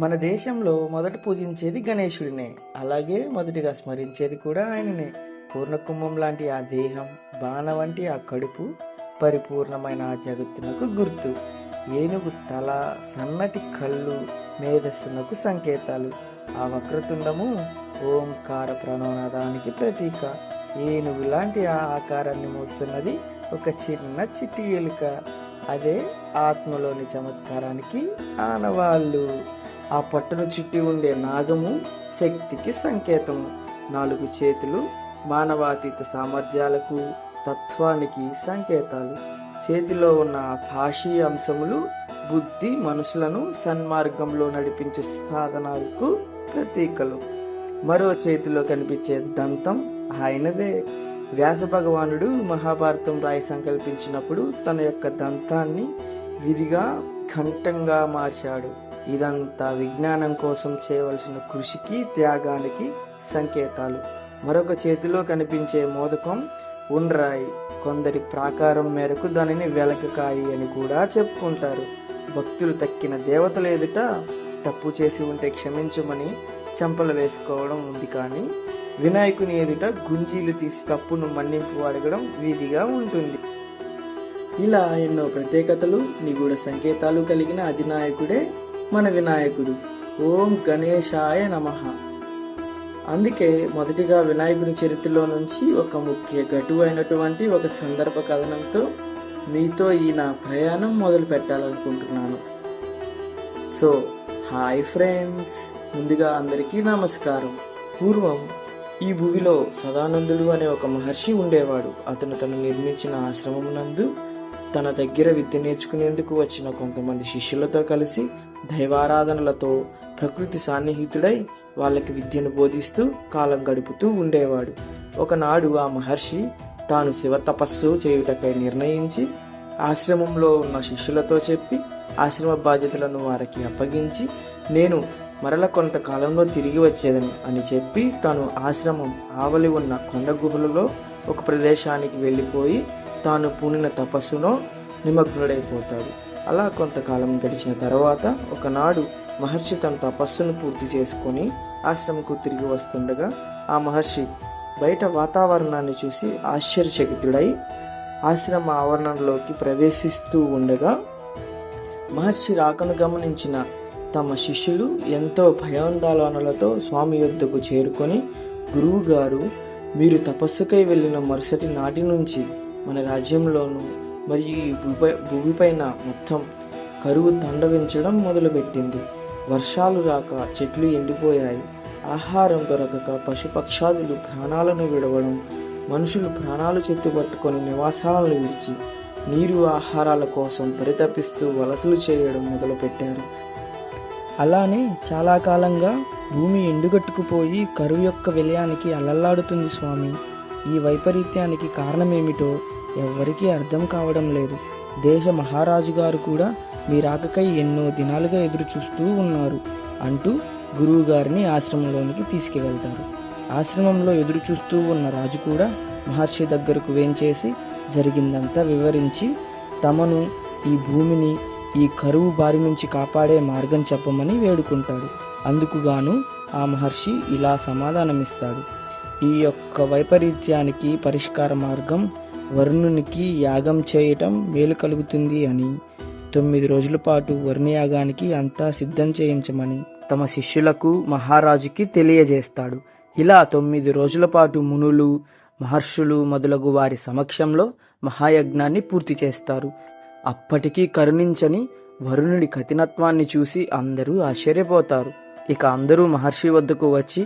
మన దేశంలో మొదట పూజించేది గణేశుడినే. అలాగే మొదటిగా స్మరించేది కూడా ఆయననే. పూర్ణకుంభం లాంటి ఆ దేహం, బాణ వంటి ఆ కడుపు పరిపూర్ణమైన ఆ జగత్తునకు గుర్తు. ఏనుగు తల, సన్నటి కళ్ళు మేధస్సునకు సంకేతాలు. ఆ వక్రతుండము ఓంకార ప్రణవనాదానికి ప్రతీక. ఏనుగు లాంటి ఆ ఆకారాన్ని మోస్తున్నది ఒక చిన్న చిట్టి ఎలుక. అదే ఆత్మలోని చమత్కారానికి ఆనవాళ్ళు. ఆ పట్టును చుట్టి ఉండే నాగము శక్తికి సంకేతము. 4 చేతులు మానవాతీత సామర్థ్యాలకు, తత్వానికి సంకేతాలు. చేతిలో ఉన్న భాషీ అంశములు బుద్ధి, మనసులను సన్మార్గంలో నడిపించే సాధనాలకు ప్రతీకలు. మరో చేతిలో కనిపించే దంతం ఆయనదే. వ్యాస భగవానుడు మహాభారతం రాయి సంకల్పించినప్పుడు తన యొక్క దంతాన్ని విరిగా ఘంటంగా మార్చాడు. ఇదంతా విజ్ఞానం కోసం చేయవలసిన కృషికి, త్యాగానికి సంకేతాలు. మరొక చేతిలో కనిపించే మోదకం ఉండ్రాయి. కొందరి ప్రాకారం మేరకు దానిని వెలకకాయి అని కూడా చెప్పుకుంటారు. భక్తులు తక్కిన దేవతల ఎదుట తప్పు చేసి ఉంటే క్షమించమని చెంపలు వేసుకోవడం ఉంది, కానీ వినాయకుని ఎదుట గుంజీలు తీసి తప్పును మన్నింపు అడగడం వీధిగా ఉంటుంది. ఇలా ఎన్నో ప్రత్యేకతలు, నిగూఢ సంకేతాలు కలిగిన అధినాయకుడే మన వినాయకుడు. ఓం గణేశాయ నమః. అందుకే మొదటిగా వినాయకుని చరిత్రలో నుంచి ఒక ముఖ్య ఘటువు అయినటువంటి ఒక సందర్భ కథనంతో మీతో ఈ నా ప్రయాణం మొదలు పెట్టాలనుకుంటున్నాను. సో హాయ్ ఫ్రెండ్స్, ముందుగా అందరికీ నమస్కారం. పూర్వం ఈ భూమిలో సదానందుడు అనే ఒక మహర్షి ఉండేవాడు. అతను తను నిర్మించిన ఆశ్రమమునందు తన దగ్గర విద్య నేర్చుకునేందుకు వచ్చిన కొంతమంది శిష్యులతో కలిసి దైవారాధనలతో ప్రకృతి సాన్నిహితుడై వాళ్ళకి విద్యను బోధిస్తూ కాలం గడుపుతూ ఉండేవాడు. ఒకనాడు ఆ మహర్షి తాను శివ తపస్సు చేయుటకై నిర్ణయించి ఆశ్రమంలో ఉన్న శిష్యులతో చెప్పి ఆశ్రమ బాధ్యతలను వారికి అప్పగించి నేను మరల కొంతకాలంలో తిరిగి వచ్చేదని అని చెప్పి తాను ఆశ్రమం ఆవలి ఉన్న కొండ గుహలలో ఒక ప్రదేశానికి వెళ్ళిపోయి తాను పూనిన తపస్సులో నిమగ్నుడైపోతాడు. అలా కొంతకాలం గడిచిన తర్వాత ఒకనాడు మహర్షి తన తపస్సును పూర్తి చేసుకొని ఆశ్రమంకు తిరిగి వస్తుండగా ఆ మహర్షి బయట వాతావరణాన్ని చూసి ఆశ్చర్యచకితుడై ఆశ్రమ ఆవరణలోకి ప్రవేశిస్తూ ఉండగా మహర్షి రాకను గమనించిన తమ శిష్యులు ఎంతో భయాందోళనలతో స్వామి యొద్దకు చేరుకొని, గురువు గారు, మీరు తపస్సుకై వెళ్ళిన మరుసటి నాటి నుంచి మన రాజ్యంలోనూ మరియు ఈ భూమిపైన మొత్తం కరువు తాండవించడం మొదలుపెట్టింది. వర్షాలు రాక చెట్లు ఎండిపోయాయి. ఆహారం దొరకక పశుపక్షాదులు ప్రాణాలను విడవడం, మనుషులు ప్రాణాలు చెట్టుపట్టుకొని నివాసాలను విడిచి నీరు ఆహారాల కోసం పరితపిస్తూ వలసలు చేయడం మొదలుపెట్టారు. అలానే చాలా కాలంగా భూమి ఎండుగట్టుకుపోయి కరువు యొక్క విలయానికి అల్లల్లాడుతుంది స్వామి. ఈ వైపరీత్యానికి కారణమేమిటో ఎవ్వరికీ అర్థం కావడం లేదు. దేశ మహారాజు గారు కూడా మీ రాకకై ఎన్నో దినాలుగా ఎదురు చూస్తూ ఉన్నారు అంటూ గురువు గారిని ఆశ్రమంలోనికి తీసుకువెళ్తారు. ఆశ్రమంలో ఎదురు చూస్తూ ఉన్న రాజు కూడా మహర్షి దగ్గరకు వేంచేసి జరిగిందంతా వివరించి తమను, ఈ భూమిని ఈ కరువు బారి నుంచి కాపాడే మార్గం చెప్పమని వేడుకుంటాడు. అందుకుగాను ఆ మహర్షి ఇలా సమాధానమిస్తాడు. ఈ యొక్క వైపరీత్యానికి పరిష్కార మార్గం వరుణునికి యాగం చేయటం మేలు కలుగుతుంది అని, 9 రోజుల పాటు వరుణయాగానికి అంతా సిద్ధం చేయించమని తమ శిష్యులకు మహారాజుకి తెలియజేస్తాడు. ఇలా 9 రోజుల పాటు మునులు, మహర్షులు మొదలగు వారి సమక్షంలో మహాయజ్ఞాన్ని పూర్తి చేస్తారు. అప్పటికీ కరుణించని వరుణుడి కఠినత్వాన్ని చూసి అందరూ ఆశ్చర్యపోతారు. ఇక అందరూ మహర్షి వద్దకు వచ్చి,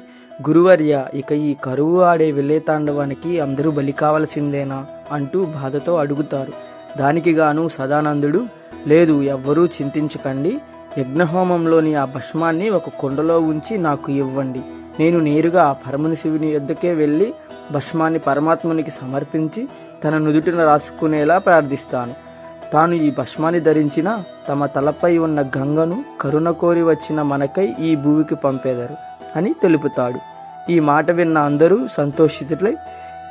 గురువర్య, ఇక ఈ కరువు ఆడే విలేతాండవానికి అందరూ బలి కావలసిందేనా అంటూ బాధతో అడుగుతారు. దానికి గాను సదానందుడు, లేదు, ఎవ్వరూ చింతించకండి. యజ్ఞహోమంలోని ఆ భస్మాన్ని ఒక కుండలో ఉంచి నాకు ఇవ్వండి. నేను నేరుగా ఆ పరమని శివుని యొద్దకే వెళ్ళి భస్మాన్ని పరమాత్మునికి సమర్పించి తన నుదుటిన రాసుకునేలా ప్రార్థిస్తాను. తాను ఈ భస్మాన్ని ధరించిన తమ తలపై ఉన్న గంగను కరుణ కోరి వచ్చిన మనకై ఈ భూమికి పంపేదరు అని తెలుపుతాడు. ఈ మాట విన్న అందరూ సంతోషితులై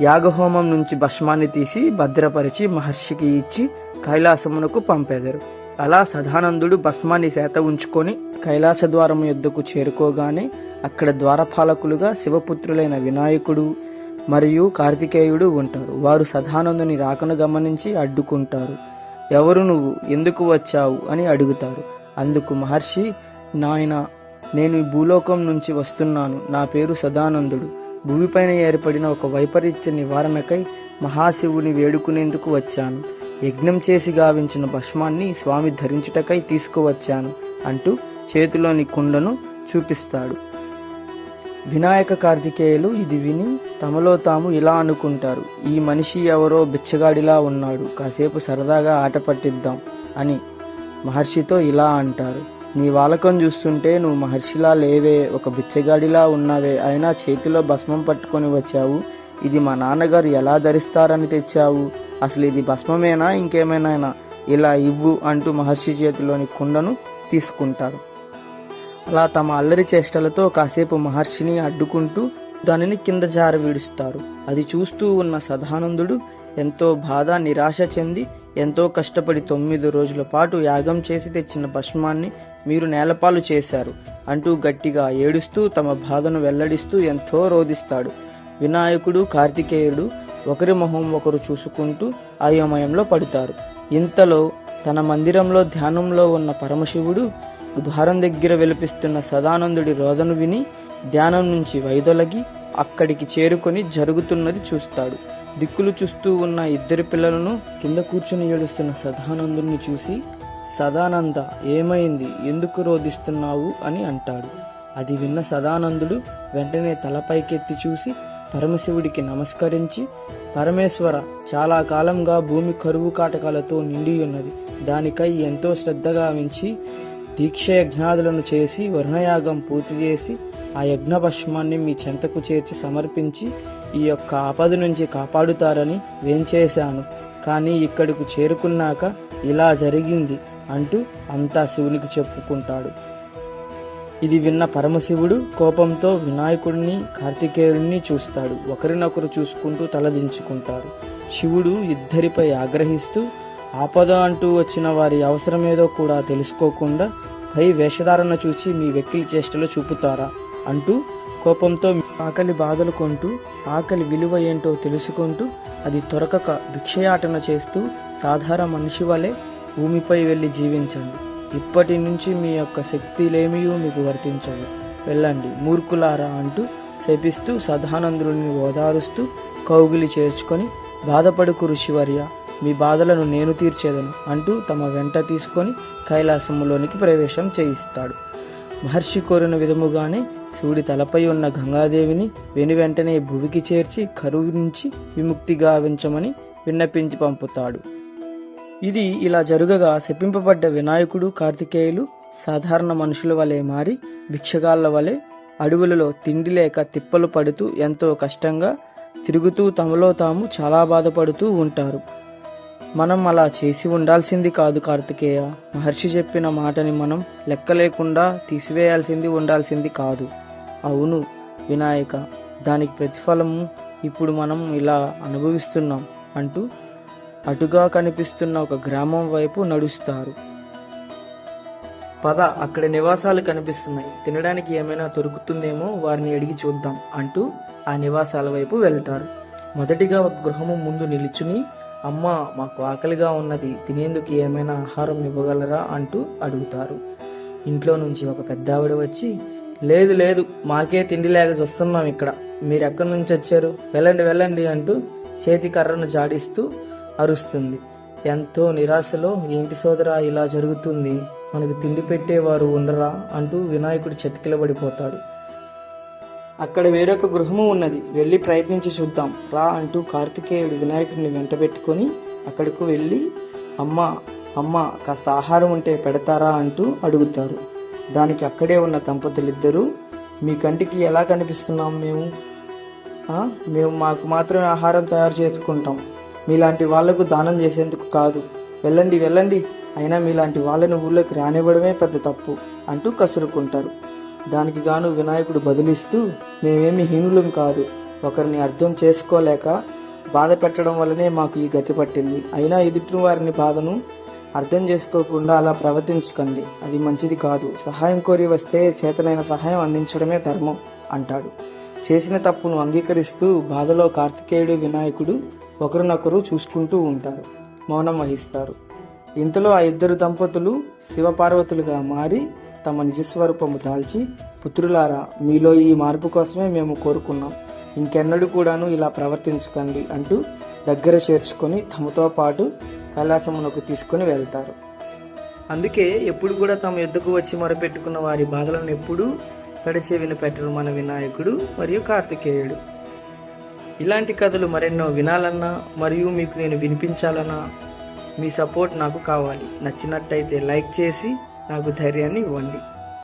యాగహోమం నుంచి భస్మాన్ని తీసి భద్రపరిచి మహర్షికి ఇచ్చి కైలాసమునకు పంపెదరు. అలా సదానందుడు భస్మాన్ని చేత ఉంచుకొని కైలాస ద్వారము యొద్దకు చేరుకోగానే అక్కడ ద్వారపాలకులుగా శివపుత్రులైన వినాయకుడు మరియు కార్తికేయుడు ఉంటారు. వారు సదానందుని రాకను గమనించి అడ్డుకుంటారు. ఎవరు నువ్వు, ఎందుకు వచ్చావు అని అడుగుతారు. అందుకు మహర్షి, నాయన, నేను ఈ భూలోకం నుంచి వస్తున్నాను. నా పేరు సదానందుడు. భూమిపైన ఏర్పడిన ఒక వైపరీత్య నివారణకై మహాశివుని వేడుకునేందుకు వచ్చాను. యజ్ఞం చేసి గావించిన భస్మాన్ని స్వామి ధరించుటకై తీసుకువచ్చాను అంటూ చేతిలోని కుండను చూపిస్తాడు. వినాయక కార్తికేయులు ఇది విని తమలో తాము ఇలా అనుకుంటారు, ఈ మనిషి ఎవరో బిచ్చగాడిలా ఉన్నాడు, కాసేపు సరదాగా ఆట పట్టిద్దాం అని మహర్షితో ఇలా అంటారు. నీ వాలకం చూస్తుంటే నువ్వు మహర్షిలా లేవే, ఒక బిచ్చగాడిలా ఉన్నావే, అయినా చేతిలో భస్మం పట్టుకొని వచ్చావు. ఇది మా నాన్నగారు ఎలా ధరిస్తారని తెచ్చావు? అసలు ఇది భస్మమేనా ఇంకేమైనా? ఇలా ఇవ్వు అంటూ మహర్షి చేతిలోని కుండను తీసుకుంటారు. అలా తమ అల్లరి చేష్టలతో కాసేపు మహర్షిని అడ్డుకుంటూ దానిని కింద జార విడుస్తారు. అది చూస్తూ ఉన్న సదానందుడు ఎంతో బాధ నిరాశ చెంది ఎంతో కష్టపడి 9 రోజుల పాటు యాగం చేసి తెచ్చిన భస్మాన్ని మీరు నేలపాలు చేశారు అంటూ గట్టిగా ఏడుస్తూ తమ బాధను వెల్లడిస్తూ ఎంతో రోదిస్తాడు. వినాయకుడు కార్తికేయుడు ఒకరి మొహం ఒకరు చూసుకుంటూ అయోమయంలో పడతారు. ఇంతలో తన మందిరంలో ధ్యానంలో ఉన్న పరమశివుడు ద్వారం దగ్గర విలపిస్తున్న సదానందుడి రోదను విని ధ్యానం నుంచి వైదొలగి అక్కడికి చేరుకొని జరుగుతున్నది చూస్తాడు. దిక్కులు చూస్తూ ఉన్న 2 పిల్లలను కింద కూర్చుని ఏడుస్తున్న సదానందుడిని చూసి, సదానంద, ఏమైంది, ఎందుకు రోదిస్తున్నావు అని అంటాడు. అది విన్న సదానందుడు వెంటనే తలపైకెత్తి చూసి పరమశివుడికి నమస్కరించి, పరమేశ్వర, చాలా కాలంగా భూమి కరువు కాటకాలతో నిండి ఉన్నది. దానికై ఎంతో శ్రద్ధగా వించి దీక్ష యజ్ఞాదులను చేసి వరుణయాగం పూర్తి చేసి ఆ యజ్ఞ భస్మాన్ని మీ చెంతకు చేర్చి సమర్పించి ఈ యొక్క ఆపద నుంచి కాపాడుతారని వేంచేశాను. కానీ ఇక్కడకు చేరుకున్నాక ఇలా జరిగింది అంటూ అంతా శివునికి చెప్పుకుంటాడు. ఇది విన్న పరమశివుడు కోపంతో వినాయకుడిని కార్తికేయుడిని చూస్తాడు. ఒకరినొకరు చూసుకుంటూ తలదించుకుంటారు. శివుడు ఇద్దరిపై ఆగ్రహిస్తూ, ఆపద అంటూ వచ్చిన వారి అవసరమేదో కూడా తెలుసుకోకుండా పై వేషధారణ చూచి మీ వెక్కిలి చేష్టలు చూపుతారా అంటూ కోపంతో ఆకలి బాధలు కొంటూ ఆకలి విలువ ఏంటో తెలుసుకుంటూ అది దొరకక భిక్షయాటన చేస్తూ సాధారణ మనిషి వలె భూమిపై వెళ్ళి జీవించండి. ఇప్పటి నుంచి మీ యొక్క శక్తిలేమియూ మీకు వర్తించవు, వెళ్ళండి మూర్ఖులారా అంటూ శపిస్తూ సదానందుడిని ఓదారుస్తూ కౌగిలి చేర్చుకొని, బాధపడుకు ఋషివర్య, మీ బాధలను నేను తీర్చేదను అంటూ తమ వెంట తీసుకొని కైలాసములోనికి ప్రవేశం చేయిస్తాడు. మహర్షి కోరిన విధముగానే శివుడి తలపై ఉన్న గంగాదేవిని వెనువెంటనే భువికి చేర్చి కరువు నుంచి విముక్తి గావించమని విన్నపించి పంపుతాడు. ఇది ఇలా జరుగగా శపింపబడ్డ వినాయకుడు కార్తికేయులు సాధారణ మనుషుల వలె మారి భిక్షగాళ్ల వలె అడవులలో తిండి లేక తిప్పలు పడుతూ ఎంతో కష్టంగా తిరుగుతూ తమలో తాము చాలా బాధపడుతూ ఉంటారు. మనం అలా చేసి ఉండాల్సింది కాదు కార్తికేయ. మహర్షి చెప్పిన మాటని మనం లెక్క లేకుండా తీసివేయాల్సింది ఉండాల్సింది కాదు. అవును వినాయక, దానికి ప్రతిఫలము ఇప్పుడు మనం ఇలా అనుభవిస్తున్నాం అంటూ అటుగా కనిపిస్తున్న ఒక గ్రామం వైపు నడుస్తారు. పద, అక్కడ నివాసాలు కనిపిస్తున్నాయి, తినడానికి ఏమైనా దొరుకుతుందేమో వారిని అడిగి చూద్దాం అంటూ ఆ నివాసాల వైపు వెళ్తారు. మొదటిగా ఒక గృహము ముందు నిలుచుని, అమ్మ, మాకు ఆకలిగా ఉన్నది, తినేందుకు ఏమైనా ఆహారం ఇవ్వగలరా అంటూ అడుగుతారు. ఇంట్లో నుంచి ఒక పెద్ద ఆవిడ వచ్చి, లేదు లేదు, మాకే తిండి లేక చూస్తున్నాం ఇక్కడ, మీరు ఎక్కడి నుంచి వచ్చారు, వెళ్ళండి వెళ్ళండి అంటూ చేతి కర్రను జాడిస్తూ అరుస్తుంది. ఎంతో నిరాశలో, ఏంటి సోదరా ఇలా జరుగుతుంది, మనకు తిండి పెట్టేవారు ఉండరా అంటూ వినాయకుడు చతికిలబడిపోతాడు. అక్కడ వేరొక గృహము ఉన్నది, వెళ్ళి ప్రయత్నించి చూద్దాం రా అంటూ కార్తికేయుడు వినాయకుడిని వెంట పెట్టుకొని అక్కడకు వెళ్ళి, అమ్మ కాస్త ఆహారం ఉంటే పెడతారా అంటూ అడుగుతారు. దానికి అక్కడే ఉన్న దంపతులిద్దరూ, మీ కంటికి ఎలా కనిపిస్తున్నాం మేము మాకు మాత్రమే ఆహారం తయారు చేసుకుంటాం, మీలాంటి వాళ్లకు దానం చేసేందుకు కాదు, వెళ్ళండి వెళ్ళండి, అయినా మీలాంటి వాళ్ళని ఊళ్ళోకి రానివ్వడమే పెద్ద తప్పు అంటూ కసురుకుంటారు. దానికి గాను వినాయకుడు బదులిస్తూ, మేమేమి హీనులం కాదు, ఒకరిని అర్థం చేసుకోలేక బాధ పెట్టడం వల్లనే మాకు ఈ గతి పట్టింది. అయినా ఎదుటి వారిని బాధను అర్థం చేసుకోకుండా అలా ప్రవర్తించకండి, అది మంచిది కాదు. సహాయం కోరి వస్తే చేతనైన సహాయం అందించడమే ధర్మం అంటాడు. చేసిన తప్పును అంగీకరిస్తూ బాధలో కార్తికేయుడు వినాయకుడు ఒకరినొకరు చూసుకుంటూ ఉంటారు, మౌనం వహిస్తారు. ఇంతలో ఆ ఇద్దరు దంపతులు శివపార్వతులుగా మారి తమ నిజస్వరూపము దాల్చి, పుత్రులారా, మీలో ఈ మార్పు కోసమే మేము కోరుకున్నాం, ఇంకెన్నడూ కూడాను ఇలా ప్రవర్తించకండి అంటూ దగ్గర చేర్చుకొని తమతో పాటు కైలాసమునకు తీసుకుని వెళ్తారు. అందుకే ఎప్పుడు కూడా తమ యుద్ధకు వచ్చి మొరపెట్టుకున్న వారి బాధలను ఎప్పుడూ పెడచెవిన పెట్టరు మన వినాయకుడు మరియు కార్తికేయుడు. ఇలాంటి కథలు మరెన్నో వినాలన్నా మరియు మీకు నేను వినిపించాలన్నా మీ సపోర్ట్ నాకు కావాలి. నచ్చినట్టయితే లైక్ చేసి నాకు ధైర్యాన్ని ఇవ్వండి.